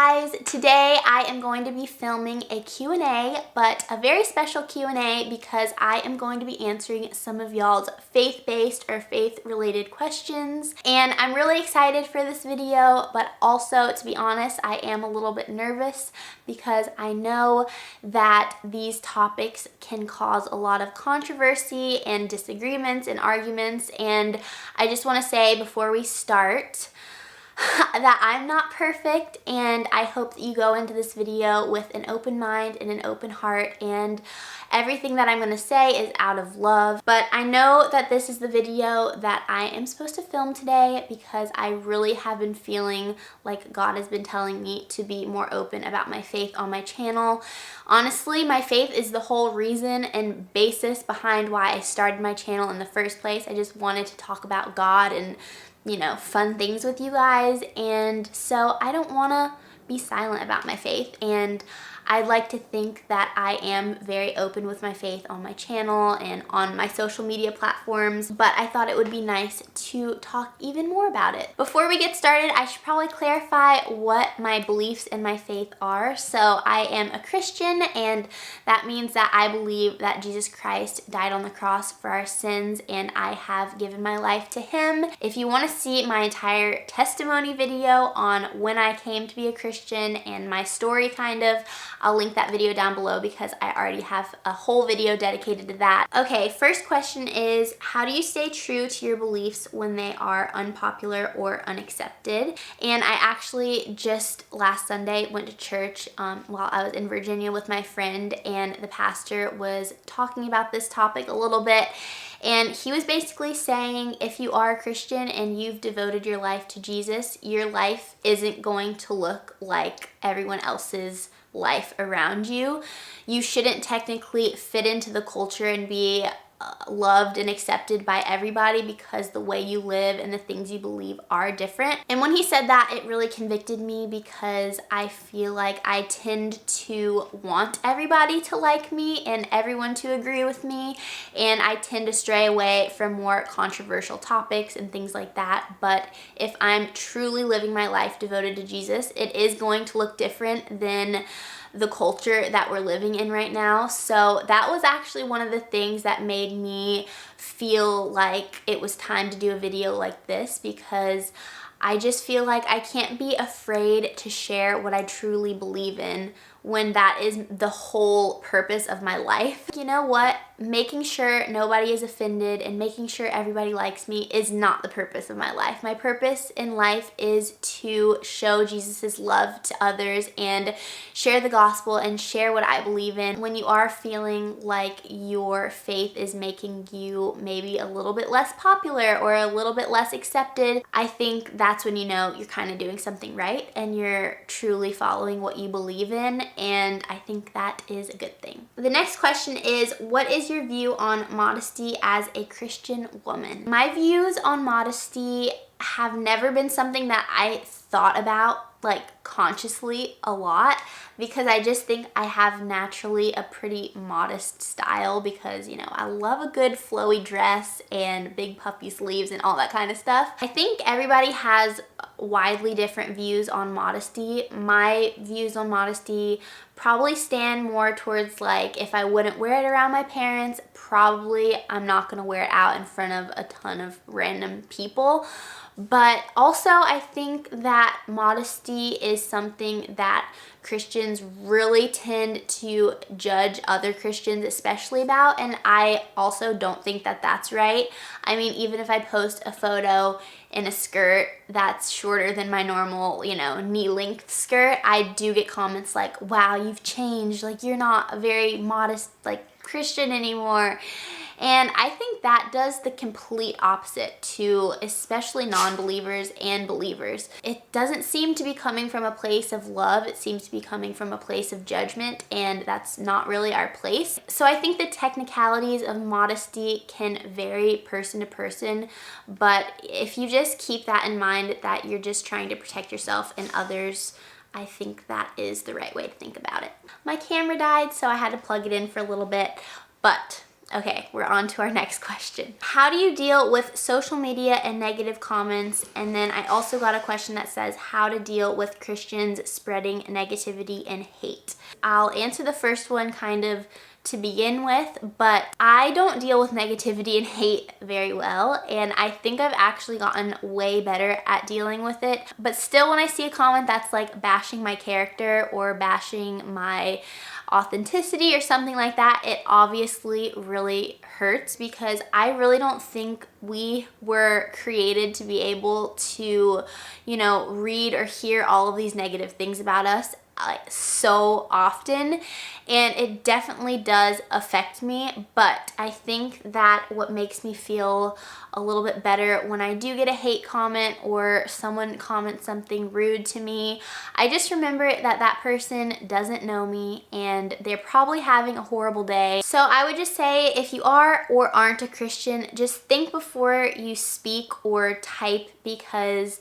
guys, today I am going to be filming a Q&A, but a very special Q&A because I am going to be answering some of y'all's faith-based or faith-related questions. And I'm really excited for this video, but also, to be honest, I am a little bit nervous because I know that these topics can cause a lot of controversy and disagreements and arguments. And I just want to say before we start that I'm not perfect, and I hope that you go into this video with an open mind and an open heart, and everything that I'm going to say is out of love. But I know that this is the video that I am supposed to film today because I really have been feeling like God has been telling me to be more open about my faith on my channel. Honestly, my faith is the whole reason and basis behind why I started my channel in the first place. I just wanted to talk about God and fun things with you guys, and so I don't want to be silent about my faith, and I'd like to think that I am very open with my faith on my channel and on my social media platforms, but I thought it would be nice to talk even more about it. Before we get started, I should probably clarify what my beliefs and my faith are. So I am a Christian, and that means that I believe that Jesus Christ died on the cross for our sins, and I have given my life to Him. If you want to see my entire testimony video on when I came to be a Christian and my story I'll link that video down below because I already have a whole video dedicated to that. Okay, first question is, how do you stay true to your beliefs when they are unpopular or unaccepted? And I actually just last Sunday went to church while I was in Virginia with my friend, and the pastor was talking about this topic a little bit. And he was basically saying, if you are a Christian and you've devoted your life to Jesus, your life isn't going to look like everyone else's life around you. You shouldn't technically fit into the culture and be loved and accepted by everybody because the way you live and the things you believe are different. And when he said that, it really convicted me because I feel like I tend to want everybody to like me and everyone to agree with me, and I tend to stray away from more controversial topics and things like that. But if I'm truly living my life devoted to Jesus, it is going to look different than the culture that we're living in right now. So that was actually one of the things that made me feel like it was time to do a video like this, because I just feel like I can't be afraid to share what I truly believe in when that is the whole purpose of my life. You know what? Making sure nobody is offended and making sure everybody likes me is not the purpose of my life. My purpose in life is to show Jesus's love to others and share the gospel and share what I believe in. When you are feeling like your faith is making you maybe a little bit less popular or a little bit less accepted, I think that's when you know you're kind of doing something right and you're truly following what you believe in, and I think that is a good thing. The next question is, what is your view on modesty as a Christian woman? My views on modesty have never been something that I thought about consciously a lot, because I just think I have naturally a pretty modest style because, I love a good flowy dress and big puffy sleeves and all that kind of stuff. I think everybody has widely different views on modesty. My views on modesty probably stand more towards if I wouldn't wear it around my parents, probably I'm not going to wear it out in front of a ton of random people. But also, I think that modesty is something that Christians really tend to judge other Christians especially about, and I also don't think that that's right. I mean, even if I post a photo in a skirt that's shorter than my normal, knee-length skirt, I do get comments like, wow, you've changed, you're not a very modest, Christian anymore. And I think that does the complete opposite to especially non-believers and believers. It doesn't seem to be coming from a place of love. It seems to be coming from a place of judgment, and that's not really our place. So I think the technicalities of modesty can vary person to person, but if you just keep that in mind, that you're just trying to protect yourself and others, I think that is the right way to think about it. My camera died, so I had to plug it in for a little bit, but Okay, we're on to our next question. How do you deal with social media and negative comments? And then I also got a question that says how to deal with Christians spreading negativity and hate. I'll answer the first one kind of to begin with, but I don't deal with negativity and hate very well, and I think I've actually gotten way better at dealing with it. But still, when I see a comment that's like bashing my character or bashing my authenticity or something like that, it obviously really hurts, because I really don't think we were created to be able to, read or hear all of these negative things about us so often, and it definitely does affect me. But I think that what makes me feel a little bit better when I do get a hate comment or someone comments something rude to me, I just remember that that person doesn't know me and they're probably having a horrible day. So I would just say, if you are or aren't a Christian, just think before you speak or type, because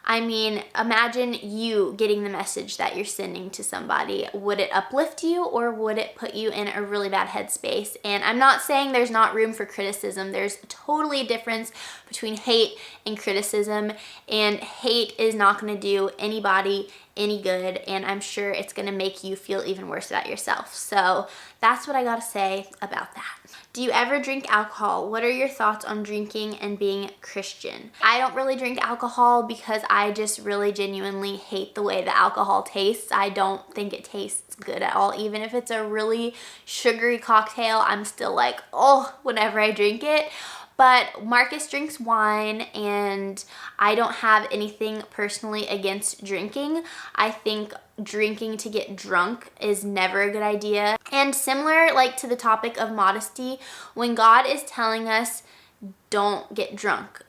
imagine you getting the message that you're sending to somebody. Would it uplift you, or would it put you in a really bad headspace? And I'm not saying there's not room for criticism. There's totally a difference between hate and criticism, and hate is not going to do anybody any good, and I'm sure it's going to make you feel even worse about yourself. So that's what I got to say about that. Do you ever drink alcohol? What are your thoughts on drinking and being Christian? I don't really drink alcohol because I just really genuinely hate the way the alcohol tastes. I don't think it tastes good at all. Even if it's a really sugary cocktail, I'm still like, oh, whenever I drink it. But Marcus drinks wine, and I don't have anything personally against drinking. I think drinking to get drunk is never a good idea. And similar to the topic of modesty, when God is telling us don't get drunk,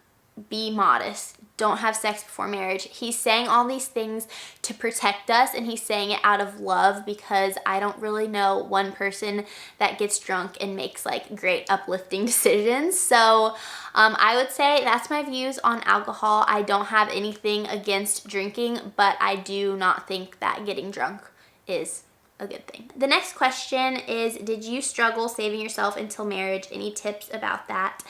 be modest, don't have sex before marriage, he's saying all these things to protect us, and he's saying it out of love, because I don't really know one person that gets drunk and makes great uplifting decisions. So I would say that's my views on alcohol. I don't have anything against drinking, but I do not think that getting drunk is a good thing. The next question is, did you struggle saving yourself until marriage? Any tips about that?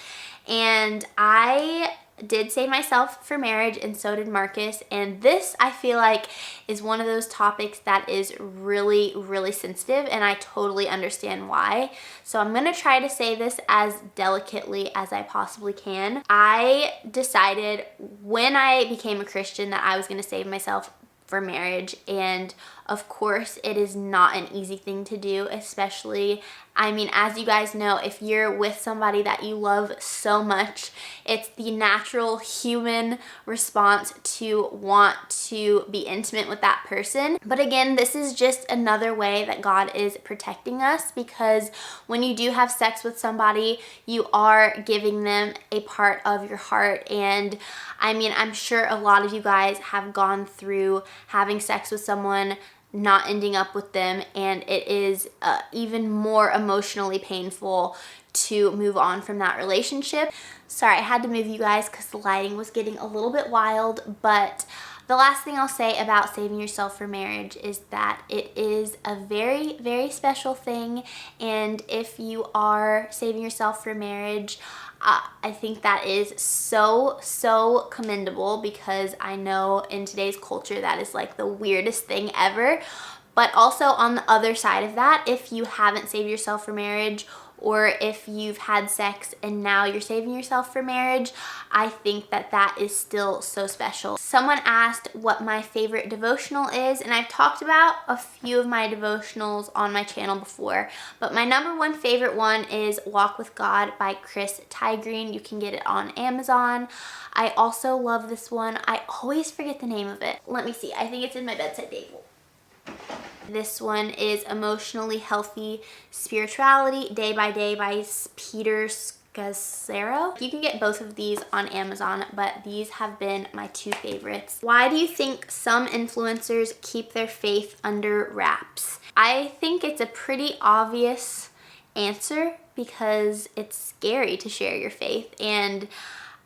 And I did save myself for marriage, and so did Marcus. And this, I feel like, is one of those topics that is really, really sensitive, and I totally understand why. So I'm going to try to say this as delicately as I possibly can. I decided when I became a Christian that I was going to save myself for marriage, and of course it is not an easy thing to do, especially as you guys know, if you're with somebody that you love so much, it's the natural human response to want to be intimate with that person. But again, this is just another way that God is protecting us, because when you do have sex with somebody, you are giving them a part of your heart. And I'm sure a lot of you guys have gone through having sex with someone, not ending up with them, and it is even more emotionally painful to move on from that relationship. Sorry, I had to move you guys because the lighting was getting a little bit wild. But the last thing I'll say about saving yourself for marriage is that it is a very, very special thing, and if you are saving yourself for marriage, I think that is so, so commendable, because I know in today's culture that is the weirdest thing ever. But also on the other side of that, if you haven't saved yourself for marriage, or if you've had sex and now you're saving yourself for marriage, I think that that is still so special. Someone asked what my favorite devotional is, and I've talked about a few of my devotionals on my channel before, but my number one favorite one is Walk with God by Kristin. You can get it on Amazon. I also love this one. I always forget the name of it. Let me see. I think it's in my bedside table. This one is Emotionally Healthy Spirituality, Day by Day by Peter Scazzero. You can get both of these on Amazon, but these have been my two favorites. Why do you think some influencers keep their faith under wraps? I think it's a pretty obvious answer, because it's scary to share your faith, and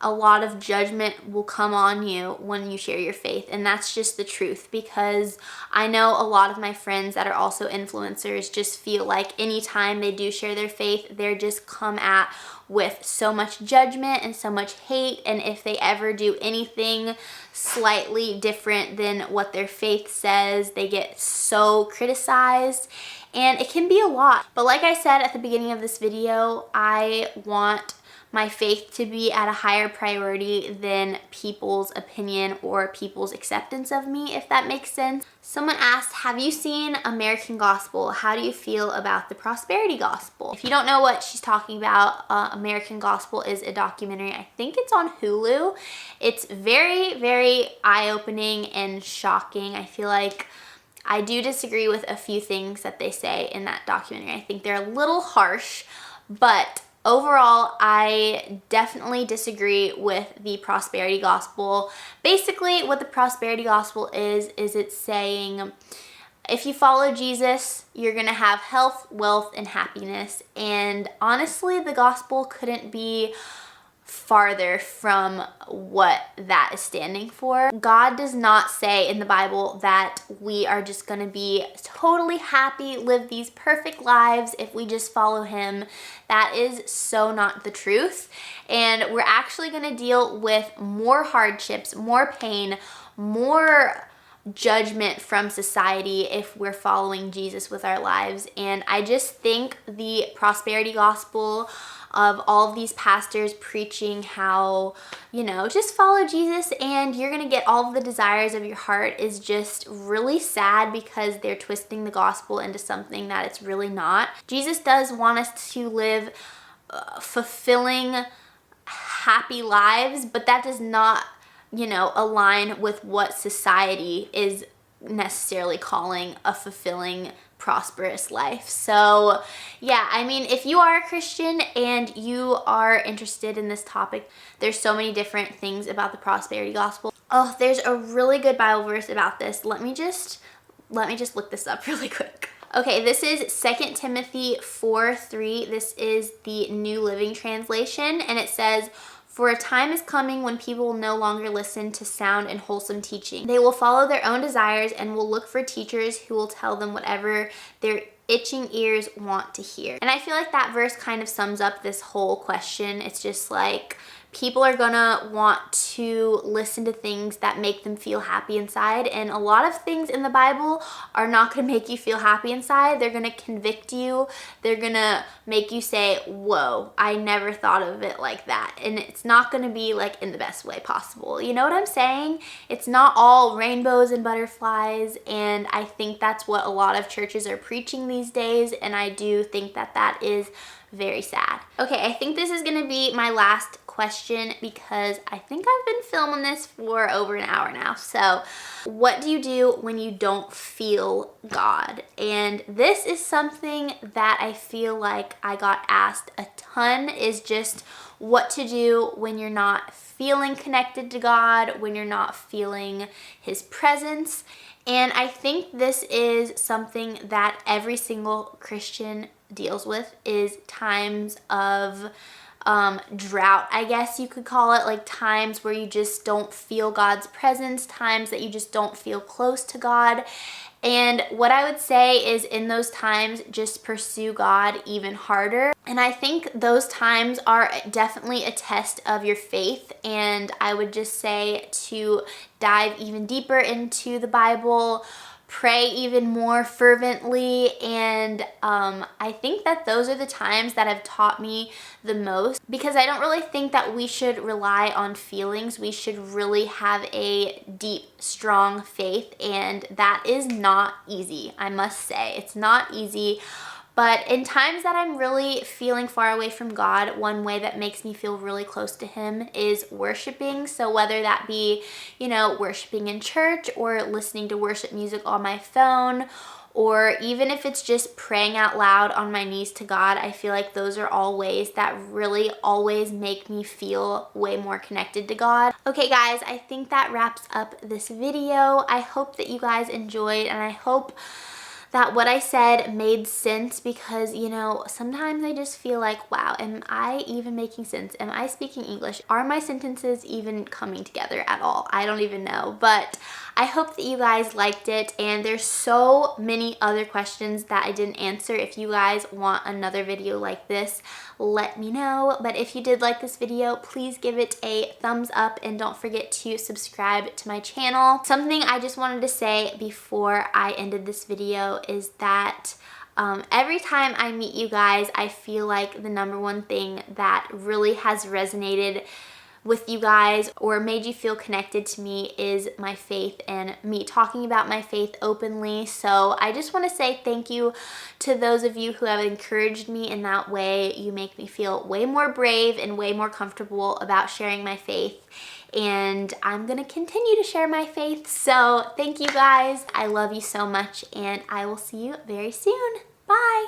a lot of judgment will come on you when you share your faith. And that's just the truth, because I know a lot of my friends that are also influencers just feel like anytime they do share their faith, they're just come at with so much judgment and so much hate. And if they ever do anything slightly different than what their faith says, they get so criticized. And it can be a lot. But like I said at the beginning of this video, I want my faith to be at a higher priority than people's opinion or people's acceptance of me, if that makes sense. Someone asked, have you seen American Gospel? How do you feel about the prosperity gospel? If you don't know what she's talking about, American Gospel is a documentary. I think it's on Hulu. It's very, very eye-opening and shocking. I feel like I do disagree with a few things that they say in that documentary. I think they're a little harsh, but overall, I definitely disagree with the prosperity gospel. Basically, what the prosperity gospel is it's saying if you follow Jesus, you're gonna have health, wealth, and happiness. And honestly, the gospel couldn't be farther from what that is standing for. God does not say in the Bible that we are just going to be totally happy, live these perfect lives if we just follow him. That is so not the truth. And we're actually going to deal with more hardships, more pain, more judgment from society if we're following Jesus with our lives. And I just think the prosperity gospel of all of these pastors preaching how, just follow Jesus and you're gonna get all of the desires of your heart is just really sad, because they're twisting the gospel into something that it's really not. Jesus does want us to live fulfilling, happy lives, but that does not align with what society is necessarily calling a fulfilling, prosperous life. So yeah, I mean, if you are a Christian and you are interested in this topic, there's so many different things about the prosperity gospel. Oh, there's a really good Bible verse about this. Let me just look this up really quick. Okay, this is 2 Timothy 4:3. This is the New Living Translation, and it says, "For a time is coming when people will no longer listen to sound and wholesome teaching. They will follow their own desires and will look for teachers who will tell them whatever their itching ears want to hear." And I feel like that verse kind of sums up this whole question. It's just like, people are gonna want to listen to things that make them feel happy inside, and a lot of things in the Bible are not gonna make you feel happy inside. They're gonna convict you. They're gonna make you say, whoa, I never thought of it like that. And it's not gonna be like in the best way possible. You know what I'm saying? It's not all rainbows and butterflies, and I think that's what a lot of churches are preaching these days, and I do think that that is very sad. Okay, I think this is gonna be my last question, because I think I've been filming this for over an hour now. So, what do you do when you don't feel God? And this is something that I feel like I got asked a ton, is just what to do when you're not feeling connected to God, when you're not feeling his presence. And I think this is something that every single Christian deals with, is times of drought, I guess you could call it, like times where you just don't feel God's presence, times that you just don't feel close to God. And what I would say is, in those times, just pursue God even harder. And I think those times are definitely a test of your faith, and I would just say to dive even deeper into the Bible, pray even more fervently, and I think that those are the times that have taught me the most, because I don't really think that we should rely on feelings. We should really have a deep, strong faith, and that is not easy, I must say. It's not easy. But in times that I'm really feeling far away from God, one way that makes me feel really close to him is worshiping. So whether that be, worshiping in church, or listening to worship music on my phone, or even if it's just praying out loud on my knees to God, I feel like those are all ways that really always make me feel way more connected to God. Okay guys, I think that wraps up this video. I hope that you guys enjoyed, and I hope that what I said made sense, because, you know, sometimes I just feel like, wow, am I even making sense? Am I speaking English? Are my sentences even coming together at all? I don't even know, but I hope that you guys liked it, and there's so many other questions that I didn't answer. If you guys want another video like this, let me know. But if you did like this video, please give it a thumbs up and don't forget to subscribe to my channel. Something I just wanted to say before I ended this video is that every time I meet you guys, I feel like the number one thing that really has resonated with you guys or made you feel connected to me is my faith and me talking about my faith openly. So I just want to say thank you to those of you who have encouraged me in that way. You make me feel way more brave and way more comfortable about sharing my faith, and I'm gonna continue to share my faith. So thank you guys. I love you so much, and I will see you very soon. Bye.